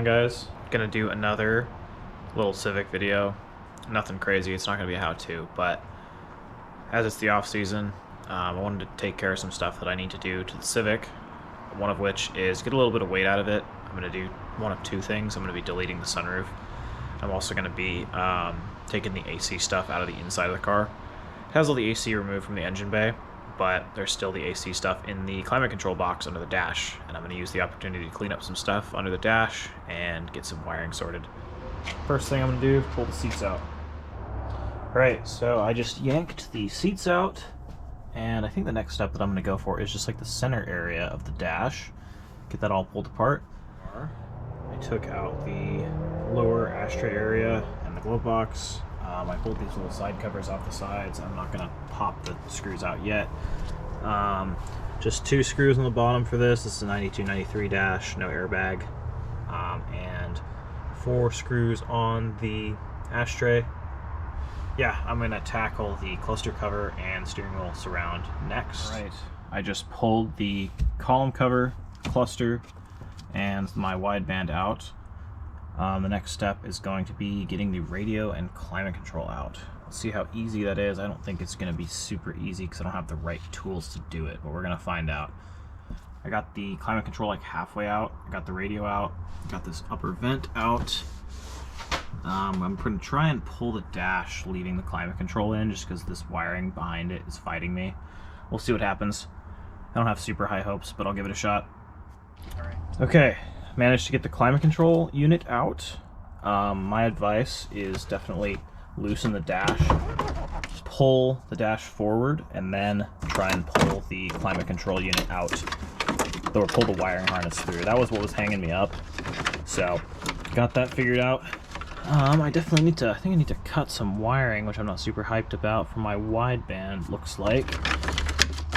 on, guys? Gonna do another little Civic video. Nothing crazy, it's not gonna be a how-to, but as it's the off season, I wanted to take care of some stuff that I need to do to the Civic, one of which is get a little bit of weight out of it. I'm gonna do one of two things. I'm gonna be deleting the sunroof. I'm also gonna be taking the AC stuff out of the inside of the car. It has all the AC removed from the engine bay, but there's still the AC stuff in the climate control box under the dash, and I'm going to use the opportunity to clean up some stuff under the dash and get some wiring sorted. First thing I'm going to do is pull the seats out. Alright, so I just yanked the seats out, and I think the next step that I'm going to go for is just like the center area of the dash. Get that all pulled apart. I took out the lower ashtray area and the glove box. I pulled these little side covers off the sides. I'm not going to pop the screws out yet. Just 2 screws on the bottom for this. This is a 92-93 dash, no airbag. And 4 screws on the ashtray. Yeah, I'm going to tackle the cluster cover and steering wheel surround next. All right, I just pulled the column cover, cluster, and my wideband out. The next step is going to be getting the radio and climate control out. Let's see how easy that is. I don't think it's going to be super easy because I don't have the right tools to do it, but we're going to find out. I got the climate control like halfway out. I got the radio out. Got this upper vent out. I'm going to try and pull the dash leaving the climate control in just because this wiring behind it is fighting me. We'll see what happens. I don't have super high hopes, but I'll give it a shot. All right. Okay. Managed to get the climate control unit out. My advice is definitely loosen the dash, pull the dash forward, and then try and pull the climate control unit out, or pull the wiring harness through. That was what was hanging me up, so got that figured out. I definitely need to, I think I need to cut some wiring, which I'm not super hyped about, for my wideband. Looks like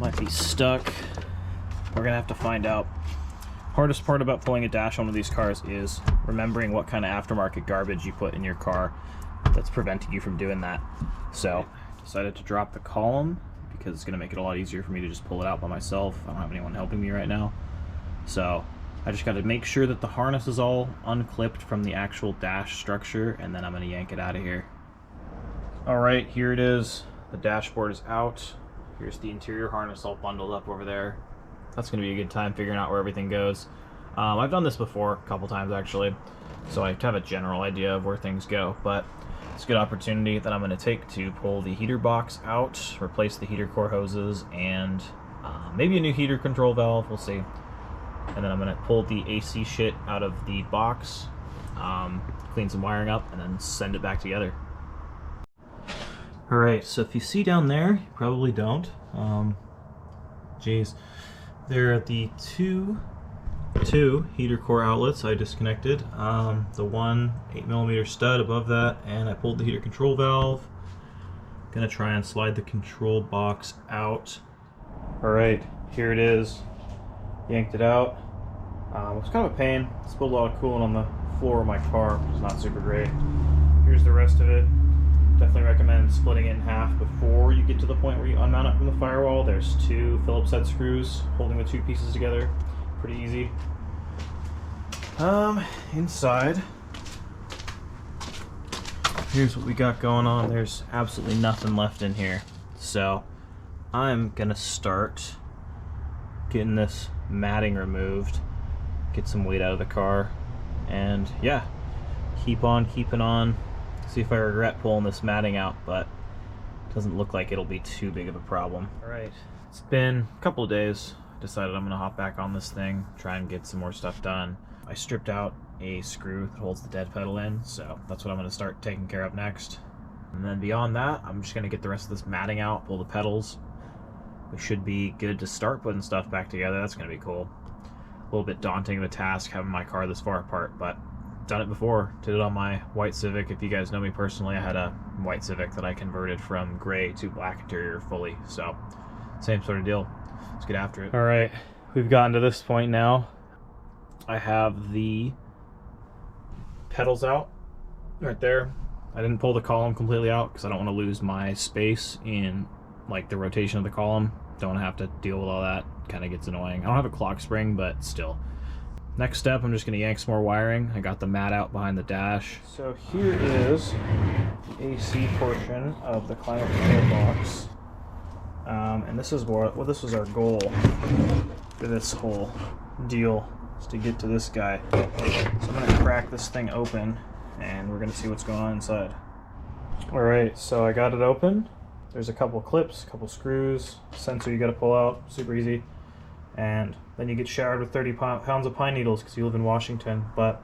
might be stuck. We're gonna have to find out. Hardest part about pulling a dash on one of these cars is remembering what kind of aftermarket garbage you put in your car that's preventing you from doing that. So, decided to drop the column because it's going to make it a lot easier for me to just pull it out by myself. I don't have anyone helping me right now. So, I just got to make sure that the harness is all unclipped from the actual dash structure, and then I'm going to yank it out of here. Alright, here it is. The dashboard is out. Here's the interior harness all bundled up over there. That's going to be a good time figuring out where everything goes. I've done this before a couple times actually, so I have a general idea of where things go, but it's a good opportunity that I'm going to take to pull the heater box out, replace the heater core hoses, and maybe a new heater control valve, we'll see. And then I'm going to pull the AC shit out of the box, clean some wiring up, and then send it back together. Alright, so if you see down there, you probably don't. Geez. There are the two heater core outlets I disconnected. The one 8mm stud above that, and I pulled the heater control valve. Gonna try and slide the control box out. Alright, here it is. Yanked it out. It's kind of a pain. Spilled a lot of coolant on the floor of my car, which is not super great. Here's the rest of it. Definitely recommend splitting it in half before you get to the point where you unmount it from the firewall. There's 2 Phillips head screws holding the 2 pieces together. Pretty easy. Inside, here's what we got going on. There's absolutely nothing left in here. So I'm gonna start getting this matting removed, get some weight out of the car, and yeah, keep on keeping on. See if I regret pulling this matting out, but it doesn't look like it'll be too big of a problem. Alright, it's been a couple of days. Decided I'm gonna hop back on this thing, try and get some more stuff done. I stripped out a screw that holds the dead pedal in, so that's what I'm gonna start taking care of next. And then beyond that, I'm just gonna get the rest of this matting out, pull the pedals. We should be good to start putting stuff back together. That's gonna be cool. A little bit daunting of a task having my car this far apart, but done it before. Did it on my white Civic. If you guys know me personally, I had a white Civic that I converted from gray to black interior fully, so same sort of deal. Let's get after it. Alright, we've gotten to this point now. I have the pedals out right there. I didn't pull the column completely out because I don't want to lose my space in like the rotation of the column. Don't want to have to deal with all that. Kind of gets annoying. I don't have a clock spring, but still. next step, I'm just going to yank some more wiring. I got the mat out behind the dash. So here is the AC portion of the climate control box. And this is this was our goal for this whole deal, is to get to this guy. So I'm going to crack this thing open and we're going to see what's going on inside. Alright, so I got it open. There's a couple clips, a couple screws, sensor you got to pull out, super easy. And then you get showered with 30 pounds of pine needles because you live in Washington. But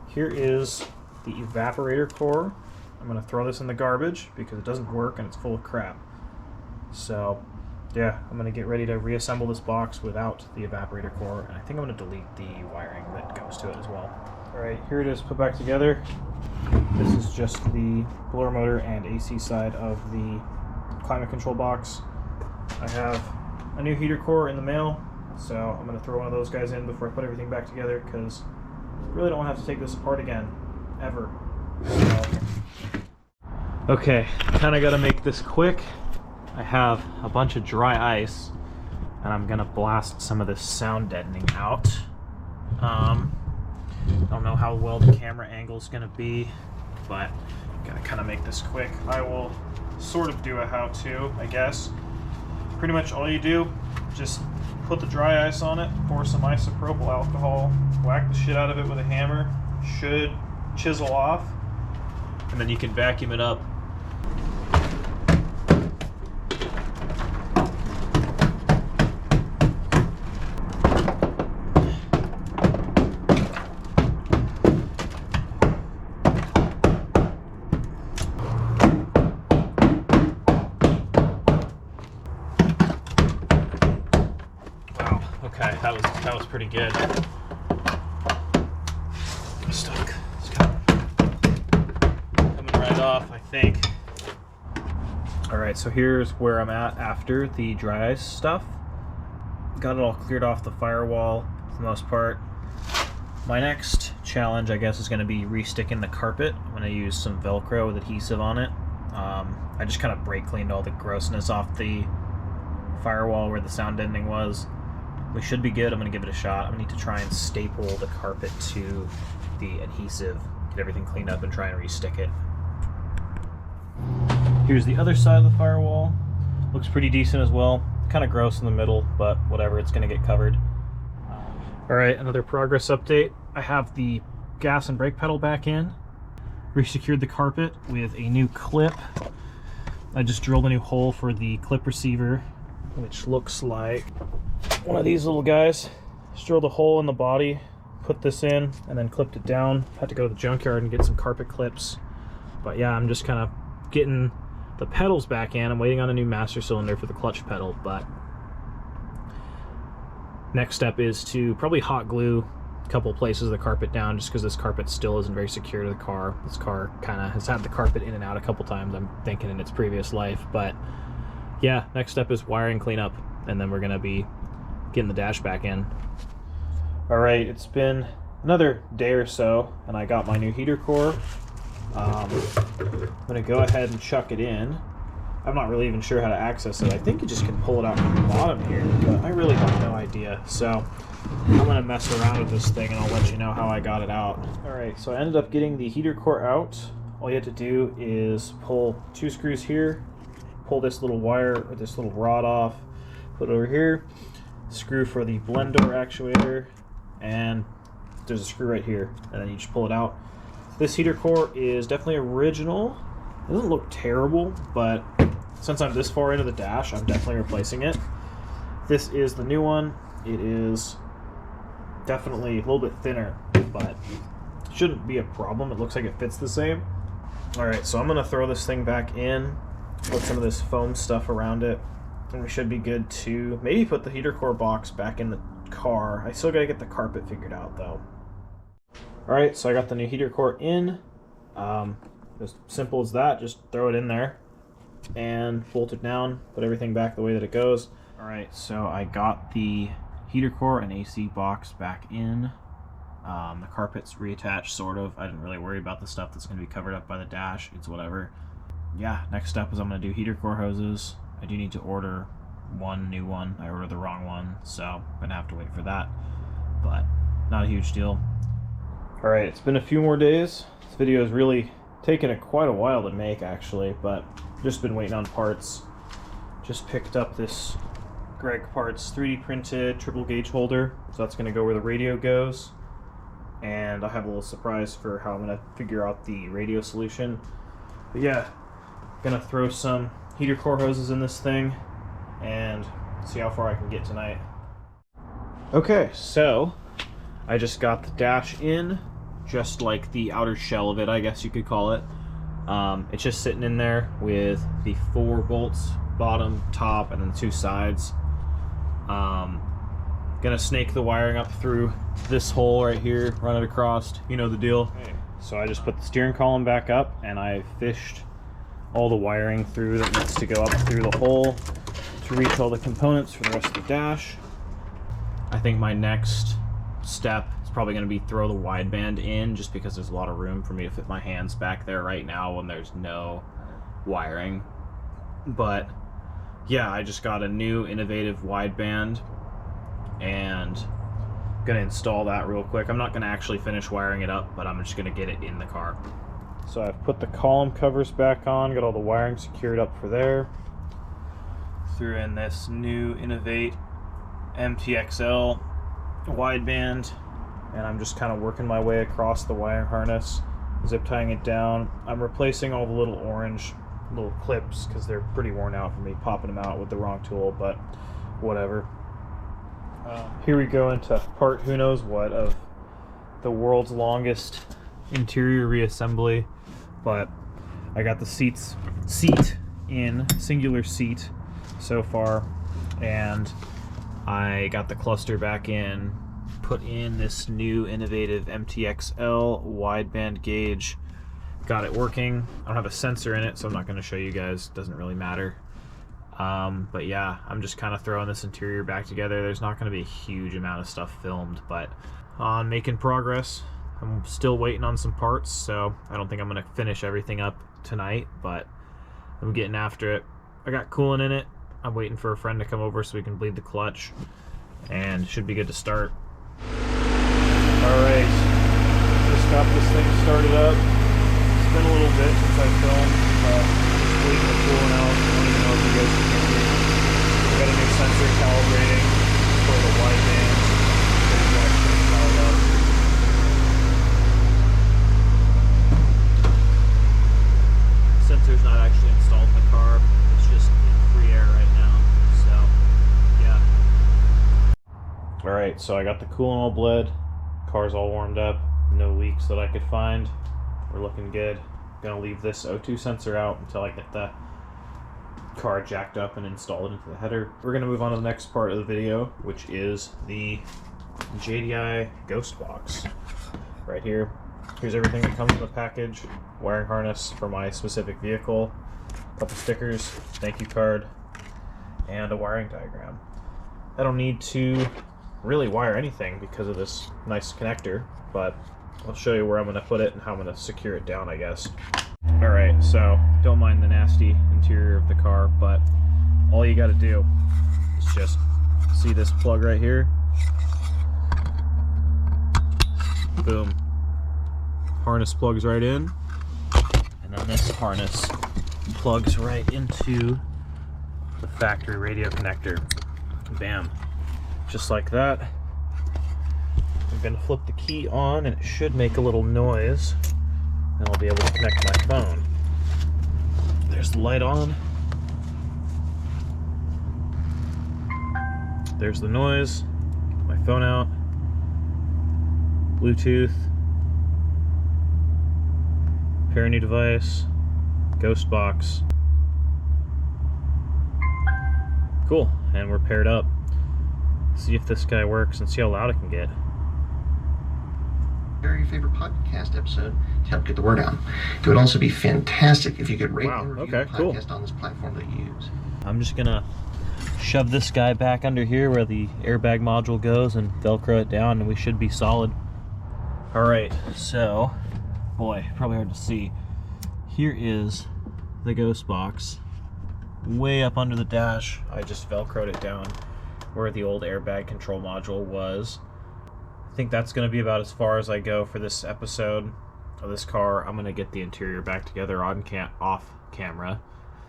here is the evaporator core. I'm going to throw this in the garbage because it doesn't work and it's full of crap. So yeah, I'm going to get ready to reassemble this box without the evaporator core, and I think I'm going to delete the wiring that goes to it as well. Alright, here it is put back together. This is just the blower motor and AC side of the climate control box. I have a new heater core in the mail, so I'm going to throw one of those guys in before I put everything back together because I really don't want to have to take this apart again, ever. So. Okay, kind of got to make this quick. I have a bunch of dry ice, and I'm going to blast some of this sound deadening out. I don't know how well the camera angle is going to be, but I'm going to kind of make this quick. I will sort of do a how-to, I guess. Pretty much all you do, just put the dry ice on it, pour some isopropyl alcohol, whack the shit out of it with a hammer, should chisel off, and then you can vacuum it up. Okay, that was pretty good. I'm stuck. It's coming right off, I think. Alright, so here's where I'm at after the dry ice stuff. Got it all cleared off the firewall for the most part. My next challenge, I guess, is going to be resticking the carpet. I'm going to use some Velcro with adhesive on it. I just kind of brake cleaned all the grossness off the firewall where the sound deadening was. We should be good. I'm going to give it a shot. I'm going to need to try and staple the carpet to the adhesive, get everything cleaned up, and try and restick it. Here's the other side of the firewall. Looks pretty decent as well. Kind of gross in the middle, but whatever, it's going to get covered. Alright, another progress update. I have the gas and brake pedal back in. Resecured the carpet with a new clip. I just drilled a new hole for the clip receiver, which looks like one of these little guys. Just drilled a hole in the body, put this in, and then clipped it down. Had to go to the junkyard and get some carpet clips. But yeah, I'm just kind of getting the pedals back in. I'm waiting on a new master cylinder for the clutch pedal, but next step is to probably hot glue a couple places of the carpet down, just because this carpet still isn't very secure to the car. This car kind of has had the carpet in and out a couple times, I'm thinking, in its previous life. But yeah, next step is wiring cleanup, and then we're going to be getting the dash back in. Alright, it's been another day or so, and I got my new heater core. I'm going to go ahead and chuck it in. I'm not really even sure how to access it. I think you just can pull it out from the bottom here, but I really have no idea. So I'm going to mess around with this thing, and I'll let you know how I got it out. Alright, so I ended up getting the heater core out. All you have to do is pull 2 screws here, pull this little wire, or this little rod off, put it over here, screw for the blend door actuator, and there's a screw right here, and then you just pull it out. This heater core is definitely original. It doesn't look terrible, but since I'm this far into the dash, I'm definitely replacing it. This is the new one. It is definitely a little bit thinner, but it shouldn't be a problem. It looks like it fits the same. Alright, so I'm going to throw this thing back in, put some of this foam stuff around it, and we should be good to maybe put the heater core box back in the car. I still got to get the carpet figured out, though. Alright, so I got the new heater core in. As simple as that, just throw it in there and bolt it down, put everything back the way that it goes. Alright, so I got the heater core and AC box back in. The carpet's reattached, sort of. I didn't really worry about the stuff that's going to be covered up by the dash. It's whatever. Yeah, next step is I'm going to do heater core hoses. I do need to order one new one. I ordered the wrong one, so I'm going to have to wait for that. But not a huge deal. Alright, it's been a few more days. This video has really taken quite a while to make, actually, but just been waiting on parts. Just picked up this Greg Parts 3D printed triple gauge holder, so that's going to go where the radio goes. And I have a little surprise for how I'm going to figure out the radio solution. But yeah, gonna throw some heater core hoses in this thing and see how far I can get tonight. Okay, so I just got the dash in, just like the outer shell of it, I guess you could call it. It's just sitting in there with the 4 bolts, bottom, top, and then 2 sides. Gonna snake the wiring up through this hole right here, run it across, you know the deal. Okay. So I just put the steering column back up and I fished all the wiring through that needs to go up through the hole to reach all the components for the rest of the dash. I think my next step is probably going to be throw the wideband in, just because there's a lot of room for me to fit my hands back there right now when there's no wiring. But yeah, I just got a new innovative wideband and gonna install that real quick. I'm not gonna actually finish wiring it up, but I'm just gonna get it in the car. So I've put the column covers back on, got all the wiring secured up for there. Threw in this new Innovate MTXL wideband, and I'm just kind of working my way across the wiring harness, zip tying it down. I'm replacing all the little orange little clips because they're pretty worn out from me popping them out with the wrong tool, but whatever. Here we go into part who knows what of the world's longest interior reassembly, but I got the seat in, singular seat so far, and I got the cluster back in, put in this new innovative MTXL wideband gauge, got it working. I don't have a sensor in it, so I'm not going to show you guys, doesn't really matter. But yeah, I'm just kind of throwing this interior back together. There's not going to be a huge amount of stuff filmed, but on making progress. I'm still waiting on some parts, so I don't think I'm going to finish everything up tonight, but I'm getting after it. I got coolant in it. I'm waiting for a friend to come over so we can bleed the clutch, and it should be good to start. Alright, just got this thing started up. It's been a little bit since I filmed, just waiting to coolant out. I don't even know if you guys can hear me. I got a new sensor calibrating for the wideband. It's actually installed up. Sensor's not actually installed in the car, it's just in free air right now, so yeah. Alright, so I got the coolant all bled, car's all warmed up, no leaks that I could find, we're looking good. Gonna leave this O2 sensor out until I get the car jacked up and installed into the header. We're gonna move on to the next part of the video, which is the JDI ghost box. Right here. Here's everything that comes in the package. Wiring harness for my specific vehicle, a couple stickers, thank you card, and a wiring diagram. I don't need to really wire anything because of this nice connector, but I'll show you where I'm going to put it and how I'm going to secure it down, I guess. Alright, so don't mind the nasty interior of the car, but all you got to do is just see this plug right here. Boom. Harness plugs right in, and then this harness plugs right into the factory radio connector. Bam. Just like that. I'm going to flip the key on and it should make a little noise, and I'll be able to connect my phone. There's the light on. There's the noise. My phone out. Bluetooth. Pair a new device, ghost box. Cool, and we're paired up. See if this guy works and see how loud it can get. Your favorite podcast episode to help get the word out. It would also be fantastic if you could rate and review the podcast on this platform that you use. I'm just gonna shove this guy back under here where the airbag module goes and Velcro it down, and we should be solid. Alright, so boy, probably hard to see. Here is the ghost box, way up under the dash. I just Velcroed it down where the old airbag control module was. I think that's going to be about as far as I go for this episode of this car. I'm going to get the interior back together off camera,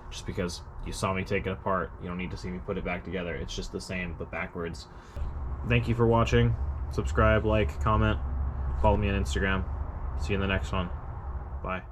just because you saw me take it apart. You don't need to see me put it back together. It's just the same, but backwards. Thank you for watching. Subscribe, like, comment, follow me on Instagram. See you in the next one. Bye.